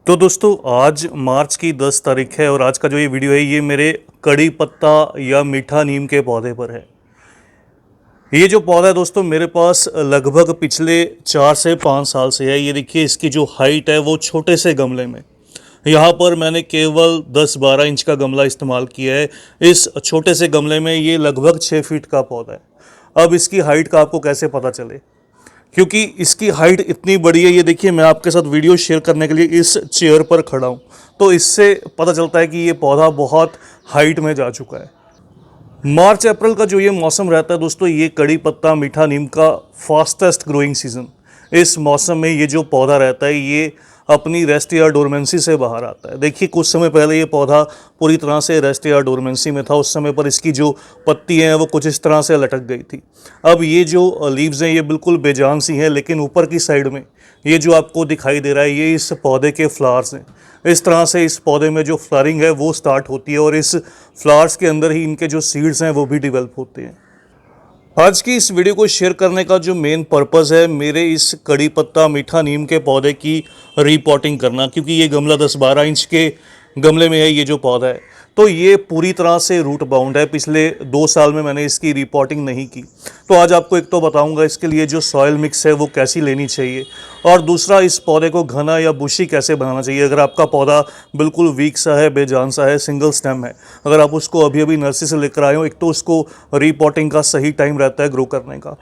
तो दोस्तों आज मार्च की 10 तारीख है और आज का जो ये वीडियो है ये मेरे कड़ी पत्ता या मीठा नीम के पौधे पर है। ये जो पौधा है दोस्तों मेरे पास लगभग पिछले 4 से 5 साल से है। ये देखिए इसकी जो हाइट है वो छोटे से गमले में, यहाँ पर मैंने केवल 10-12 इंच का गमला इस्तेमाल किया है। इस छोटे से गमले में ये लगभग 6 फीट का पौधा है। अब इसकी हाइट का आपको कैसे पता चले, क्योंकि इसकी हाइट इतनी बड़ी है। ये देखिए मैं आपके साथ वीडियो शेयर करने के लिए इस चेयर पर खड़ा हूँ, तो इससे पता चलता है कि ये पौधा बहुत हाइट में जा चुका है। मार्च अप्रैल का जो ये मौसम रहता है दोस्तों, ये कड़ी पत्ता मीठा नीम का फास्टेस्ट ग्रोइंग सीज़न। इस मौसम में ये जो पौधा रहता है ये अपनी रेस्ट या डोरमेंसी से बाहर आता है। देखिए कुछ समय पहले ये पौधा पूरी तरह से रेस्ट या डोरमेंसी में था। उस समय पर इसकी जो पत्ती हैं वो कुछ इस तरह से लटक गई थी। अब ये जो लीव्स हैं ये बिल्कुल बेजान सी हैं, लेकिन ऊपर की साइड में ये जो आपको दिखाई दे रहा है ये इस पौधे के फ्लावर्स हैं। इस तरह से इस पौधे में जो फ्लावरिंग है वो स्टार्ट होती है और इस फ्लावर्स के अंदर ही इनके जो सीड्स हैं वो भी डेवलप होते हैं। आज की इस वीडियो को शेयर करने का जो मेन पर्पज़ है, मेरे इस कड़ी पत्ता मीठा नीम के पौधे की रीपॉटिंग करना, क्योंकि ये गमला 10-12 इंच के गमले में है। ये जो पौधा है तो ये पूरी तरह से रूट बाउंड है। पिछले 2 साल में मैंने इसकी रिपोर्टिंग नहीं की, तो आज आपको एक तो बताऊंगा इसके लिए जो सॉइल मिक्स है वो कैसी लेनी चाहिए, और दूसरा इस पौधे को घना या बुशी कैसे बनाना चाहिए। अगर आपका पौधा बिल्कुल वीक सा है, बेजान सा है, सिंगल स्टेम है, अगर आप उसको अभी अभी नर्सरी से लेकर आए हो, एक तो उसको रिपोर्टिंग का सही टाइम रहता है ग्रो करने का,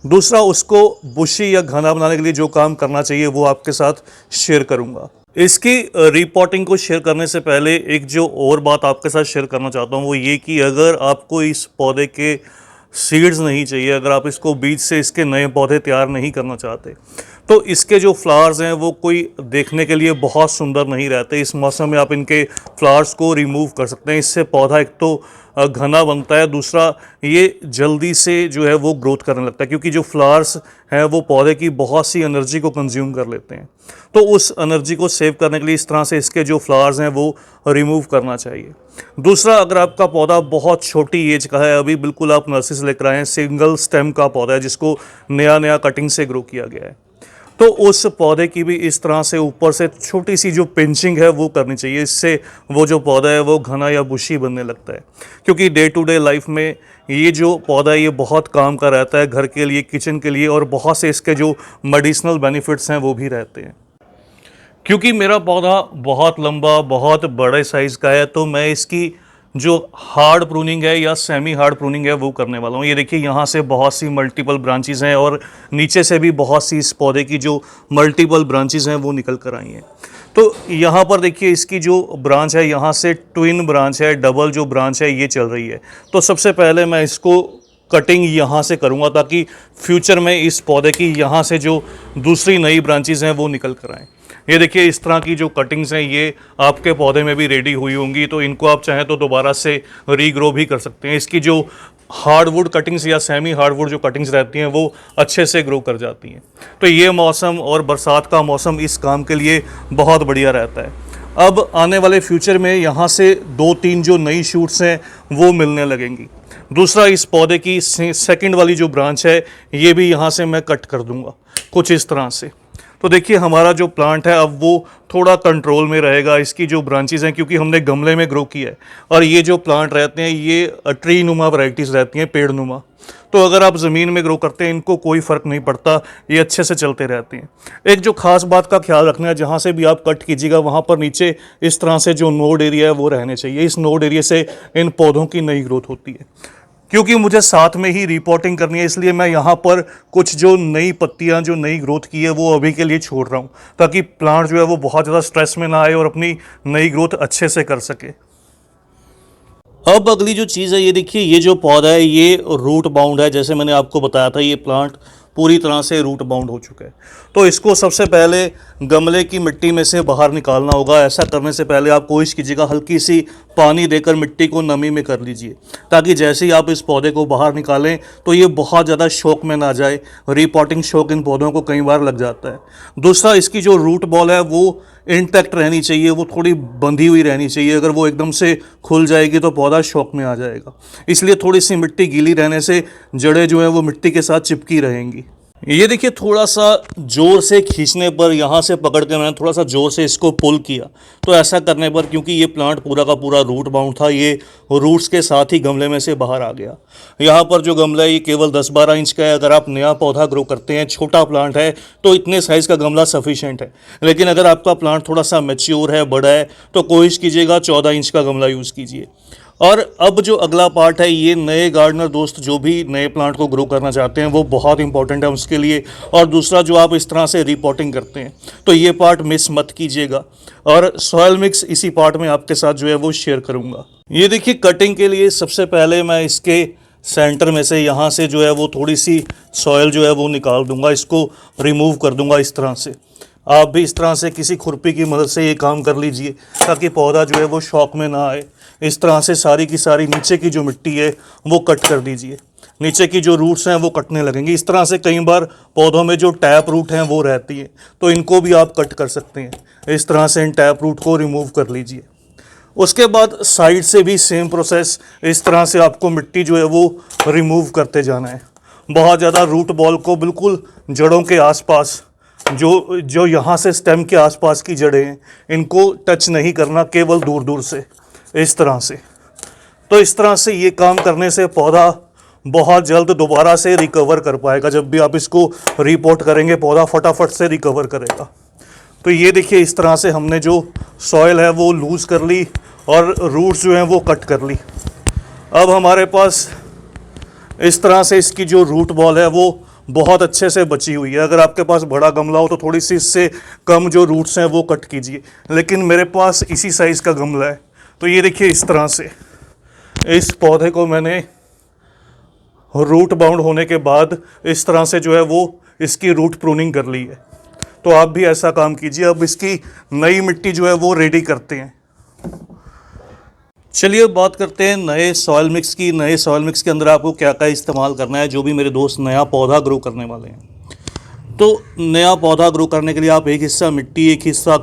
दूसरा उसको बुशी या घना बनाने के लिए जो काम करना चाहिए वो आपके साथ शेयर करूँगा। इसकी रिपोर्टिंग को शेयर करने से पहले एक जो और बात आपके साथ शेयर करना चाहता हूँ वो ये कि अगर आपको इस पौधे के सीड्स नहीं चाहिए, अगर आप इसको बीज से इसके नए पौधे तैयार नहीं करना चाहते, तो इसके जो फ्लावर्स हैं वो कोई देखने के लिए बहुत सुंदर नहीं रहते। इस मौसम में आप इनके फ्लावर्स को रिमूव कर सकते हैं। इससे पौधा एक तो घना बनता है, दूसरा ये जल्दी से जो है वो ग्रोथ करने लगता है, क्योंकि जो फ्लावर्स हैं वो पौधे की बहुत सी एनर्जी को कंज्यूम कर लेते हैं। तो उस एनर्जी को सेव करने के लिए इस तरह से इसके जो फ्लावर्स हैं वो रिमूव करना चाहिए। दूसरा, अगर आपका पौधा बहुत छोटी एज का है, अभी बिल्कुल आप नर्सरी से लेकर आए हैं, सिंगल स्टेम का पौधा है जिसको नया कटिंग से ग्रो किया गया है, तो उस पौधे की भी इस तरह से ऊपर से छोटी सी जो पिंचिंग है वो करनी चाहिए। इससे वो जो पौधा है वो घना या बुशी बनने लगता है, क्योंकि डे टू डे लाइफ में ये जो पौधा है ये बहुत काम का रहता है, घर के लिए, किचन के लिए, और बहुत से इसके जो मेडिसिनल बेनिफिट्स हैं वो भी रहते हैं। क्योंकि मेरा पौधा बहुत लंबा, बहुत बड़े साइज़ का है, तो मैं इसकी जो हार्ड प्रूनिंग है या सेमी हार्ड प्रूनिंग है वो करने वाला हूँ। ये देखिए यहाँ से बहुत सी मल्टीपल ब्रांचेस हैं और नीचे से भी बहुत सी इस पौधे की जो मल्टीपल ब्रांचेस हैं वो निकल कर आई हैं। तो यहाँ पर देखिए इसकी जो ब्रांच है, यहाँ से ट्विन ब्रांच है, डबल जो ब्रांच है ये चल रही है। तो सबसे पहले मैं इसको कटिंग यहाँ से करूँगा ताकि फ्यूचर में इस पौधे की यहाँ से जो दूसरी नई ब्रांचेस हैं वो निकल कर आएँ। ये देखिए इस तरह की जो कटिंग्स हैं ये आपके पौधे में भी रेडी हुई होंगी, तो इनको आप चाहें तो दोबारा से रीग्रो भी कर सकते हैं। इसकी जो हार्डवुड कटिंग्स या सेमी हार्डवुड जो कटिंग्स रहती हैं वो अच्छे से ग्रो कर जाती हैं। तो ये मौसम और बरसात का मौसम इस काम के लिए बहुत बढ़िया रहता है। अब आने वाले फ्यूचर में यहाँ से 2-3 जो नई शूट्स हैं वो मिलने लगेंगी। दूसरा, इस पौधे की सेकंड वाली जो ब्रांच है ये भी यहाँ से मैं कट कर दूँगा कुछ इस तरह से। तो देखिए हमारा जो प्लांट है अब वो थोड़ा कंट्रोल में रहेगा। इसकी जो ब्रांचेस हैं, क्योंकि हमने गमले में ग्रो किया है, और ये जो प्लांट रहते हैं ये ट्री नुमा वैरायटीज़ रहती हैं, पेड़ नुमा। तो अगर आप ज़मीन में ग्रो करते हैं इनको कोई फ़र्क नहीं पड़ता, ये अच्छे से चलते रहते हैं। एक जो ख़ास बात का ख्याल रखना है, जहाँ से भी आप कट कीजिएगा वहाँ पर नीचे इस तरह से जो नोड एरिया है वो रहने चाहिए। इस नोड एरिया से इन पौधों की नई ग्रोथ होती है। क्योंकि मुझे साथ में ही रिपोर्टिंग करनी है, इसलिए मैं यहाँ पर कुछ जो नई पत्तियाँ जो नई ग्रोथ की है वो अभी के लिए छोड़ रहा हूँ, ताकि प्लांट जो है वो बहुत ज़्यादा स्ट्रेस में ना आए और अपनी नई ग्रोथ अच्छे से कर सके। अब अगली जो चीज़ है, ये देखिए ये जो पौधा है ये रूट बाउंड है। जैसे मैंने आपको बताया था ये प्लांट पूरी तरह से रूट बाउंड हो चुका है, तो इसको सबसे पहले गमले की मिट्टी में से बाहर निकालना होगा। ऐसा करने से पहले आप कोशिश कीजिएगा हल्की सी पानी देकर मिट्टी को नमी में कर लीजिए, ताकि जैसे ही आप इस पौधे को बाहर निकालें तो ये बहुत ज़्यादा शॉक में ना जाए। रिपोर्टिंग शॉक इन पौधों को कई बार लग जाता है। दूसरा, इसकी जो रूट बॉल है वो इंटैक्ट रहनी चाहिए, वो थोड़ी बंधी हुई रहनी चाहिए। अगर वो एकदम से खुल जाएगी तो पौधा शॉक में आ जाएगा। इसलिए थोड़ी सी मिट्टी गीली रहने से जड़ें जो हैं वो मिट्टी के साथ चिपकी रहेंगी। ये देखिए थोड़ा सा ज़ोर से खींचने पर, यहाँ से पकड़ के मैंने थोड़ा सा ज़ोर से इसको पुल किया, तो ऐसा करने पर क्योंकि ये प्लांट पूरा का पूरा रूट बाउंड था, ये रूट्स के साथ ही गमले में से बाहर आ गया। यहाँ पर जो गमला है ये केवल 10-12 इंच का है। अगर आप नया पौधा ग्रो करते हैं, छोटा प्लांट है, तो इतने साइज़ का गमला सफिशेंट है। लेकिन अगर आपका प्लांट थोड़ा सा मैच्योर है, बड़ा है, तो कोशिश कीजिएगा 14 इंच का गमला यूज़ कीजिए। और अब जो अगला पार्ट है, ये नए गार्डनर दोस्त जो भी नए प्लांट को ग्रो करना चाहते हैं, वो बहुत इंपॉर्टेंट है उसके लिए। और दूसरा, जो आप इस तरह से रिपोर्टिंग करते हैं, तो ये पार्ट मिस मत कीजिएगा। और सॉयल मिक्स इसी पार्ट में आपके साथ जो है वो शेयर करूँगा। ये देखिए कटिंग के लिए सबसे पहले मैं इसके सेंटर में से, यहाँ से जो है वो थोड़ी सी सॉयल जो है वो निकाल दूंगा, इसको रिमूव कर दूंगा इस तरह से। आप भी इस तरह से किसी खुरपी की मदद से ये काम कर लीजिए, ताकि पौधा जो है वो शॉक में ना आए। इस तरह से सारी की सारी नीचे की जो मिट्टी है वो कट कर दीजिए। नीचे की जो रूट्स हैं वो कटने लगेंगी। इस तरह से कई बार पौधों में जो टैप रूट हैं वो रहती है, तो इनको भी आप कट कर सकते हैं। इस तरह से इन टैप रूट को रिमूव कर लीजिए। उसके बाद साइड से भी सेम प्रोसेस, इस तरह से आपको मिट्टी जो है वो रिमूव करते जाना है। बहुत ज़्यादा रूट बॉल को बिल्कुल जड़ों के आसपास, जो जो यहाँ से स्टेम के आसपास की जड़ें हैं, इनको टच नहीं करना, केवल दूर दूर से इस तरह से। तो इस तरह से ये काम करने से पौधा बहुत जल्द दोबारा से रिकवर कर पाएगा। जब भी आप इसको रिपोर्ट करेंगे, पौधा फटाफट से रिकवर करेगा। तो ये देखिए इस तरह से हमने जो सॉइल है वो लूज़ कर ली और रूट्स जो हैं वो कट कर ली। अब हमारे पास इस तरह से इसकी जो रूट बॉल है वो बहुत अच्छे से बची हुई है। अगर आपके पास बड़ा गमला हो तो थोड़ी सी इससे कम जो रूट्स हैं वो कट कीजिए, लेकिन मेरे पास इसी साइज़ का गमला है। तो ये देखिए इस तरह से इस पौधे को मैंने रूट बाउंड होने के बाद इस तरह से जो है वो इसकी रूट प्रूनिंग कर ली है। तो आप भी ऐसा काम कीजिए। अब इसकी नई मिट्टी जो है वो रेडी करते हैं। चलिए बात करते हैं नए सॉयल मिक्स की। नए सॉयल मिक्स के अंदर आपको क्या क्या इस्तेमाल करना है, जो भी मेरे दोस्त नया पौधा ग्रो करने वाले हैं। तो नया पौधा ग्रो करने के लिए आप एक हिस्सा मिट्टी, एक हिस्सा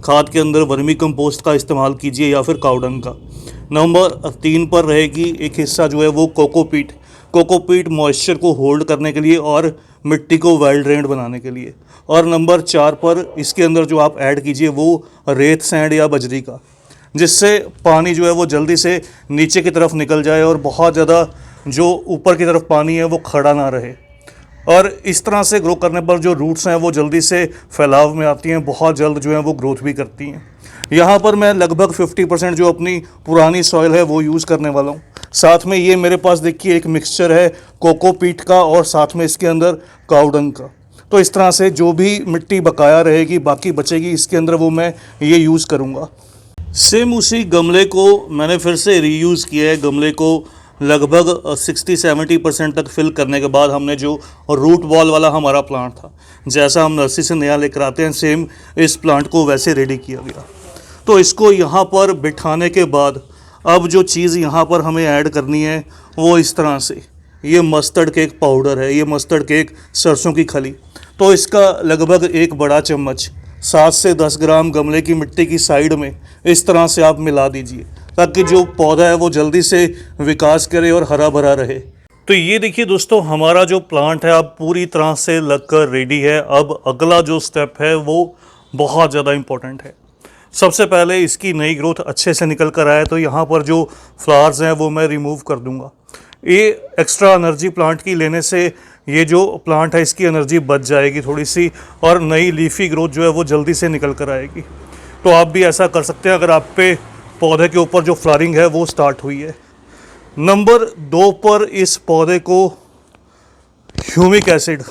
खाद के अंदर वर्मी कंपोस्ट का इस्तेमाल कीजिए या फिर काउडंग का। नंबर 3 पर रहेगी एक हिस्सा जो है वो कोकोपीट। कोकोपीट मॉइस्चर को होल्ड करने के लिए और मिट्टी को वेल ड्रेन्ड बनाने के लिए। और नंबर 4 पर इसके अंदर जो आप ऐड कीजिए वो रेत सैंड या बजरी का, जिससे पानी जो है वो जल्दी से नीचे की तरफ निकल जाए और बहुत ज़्यादा जो ऊपर की तरफ पानी है वो खड़ा ना रहे। और इस तरह से ग्रो करने पर जो रूट्स हैं वो जल्दी से फैलाव में आती हैं, बहुत जल्द जो है वो ग्रोथ भी करती हैं। यहाँ पर मैं लगभग 50% जो अपनी पुरानी सॉइल है वो यूज़ करने वाला हूँ। साथ में ये मेरे पास देखिए एक मिक्सचर है कोकोपीट का और साथ में इसके अंदर काउडंग का। तो इस तरह से जो भी मिट्टी बकाया रहेगी, बाकी बचेगी, इसके अंदर वो मैं ये यूज़ करूँगा। सेम उसी गमले को मैंने फिर से रीयूज़ किया है। गमले को लगभग 60-70% तक फिल करने के बाद हमने जो रूट बॉल वाला हमारा प्लांट था, जैसा हम नर्सरी से नया लेकर आते हैं, सेम इस प्लांट को वैसे रेडी किया गया। तो इसको यहाँ पर बिठाने के बाद अब जो चीज़ यहाँ पर हमें ऐड करनी है वो इस तरह से, ये मस्टर्ड केक पाउडर है, ये मस्टर्ड केक सरसों की खली। तो इसका लगभग एक बड़ा चम्मच 7 से 10 ग्राम गमले की मिट्टी की साइड में इस तरह से आप मिला दीजिए, ताकि जो पौधा है वो जल्दी से विकास करे और हरा भरा रहे। तो ये देखिए दोस्तों, हमारा जो प्लांट है अब पूरी तरह से लगकर रेडी है। अब अगला जो स्टेप है वो बहुत ज़्यादा इम्पोर्टेंट है। सबसे पहले इसकी नई ग्रोथ अच्छे से निकल कर आए, तो यहाँ पर जो फ्लावर्स हैं वो मैं रिमूव कर दूँगा। ये एक्स्ट्रा एनर्जी प्लांट की लेने से ये जो प्लांट है इसकी एनर्जी बच जाएगी थोड़ी सी, और नई लीफी ग्रोथ जो है वो जल्दी से निकल कर आएगी। तो आप भी ऐसा कर सकते हैं अगर आप पे पौधे के ऊपर जो फ्लावरिंग है वो स्टार्ट हुई है। नंबर 2 पर इस पौधे को ह्यूमिक एसिड,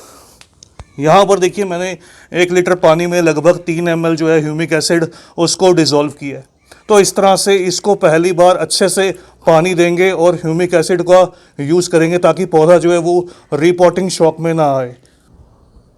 यहाँ पर देखिए मैंने 1 लीटर पानी में लगभग 3 ml जो है ह्यूमिक एसिड उसको डिज़ोल्व किया है। तो इस तरह से इसको पहली बार अच्छे से पानी देंगे और ह्यूमिक एसिड का यूज़ करेंगे, ताकि पौधा जो है वो रिपोर्टिंग शॉक में ना आए।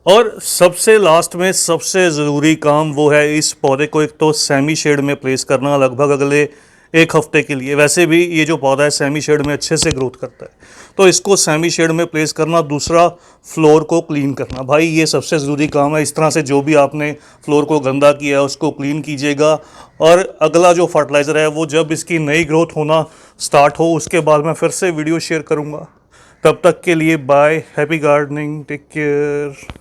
और सबसे लास्ट में सबसे ज़रूरी काम वो है इस पौधे को एक तो सेमी शेड में प्लेस करना, लगभग अगले 1 हफ्ते के लिए। वैसे भी ये जो पौधा है सेमी शेड में अच्छे से ग्रोथ करता है, तो इसको सेमी शेड में प्लेस करना। दूसरा, फ्लोर को क्लीन करना। भाई ये सबसे ज़रूरी काम है। इस तरह से जो भी आपने फ्लोर को गंदा किया है उसको क्लीन कीजिएगा। और अगला जो फर्टिलाइज़र है वो जब इसकी नई ग्रोथ होना स्टार्ट हो उसके बाद मैं फिर से वीडियो शेयर करूँगा। तब तक के लिए bye, happy gardening, take care.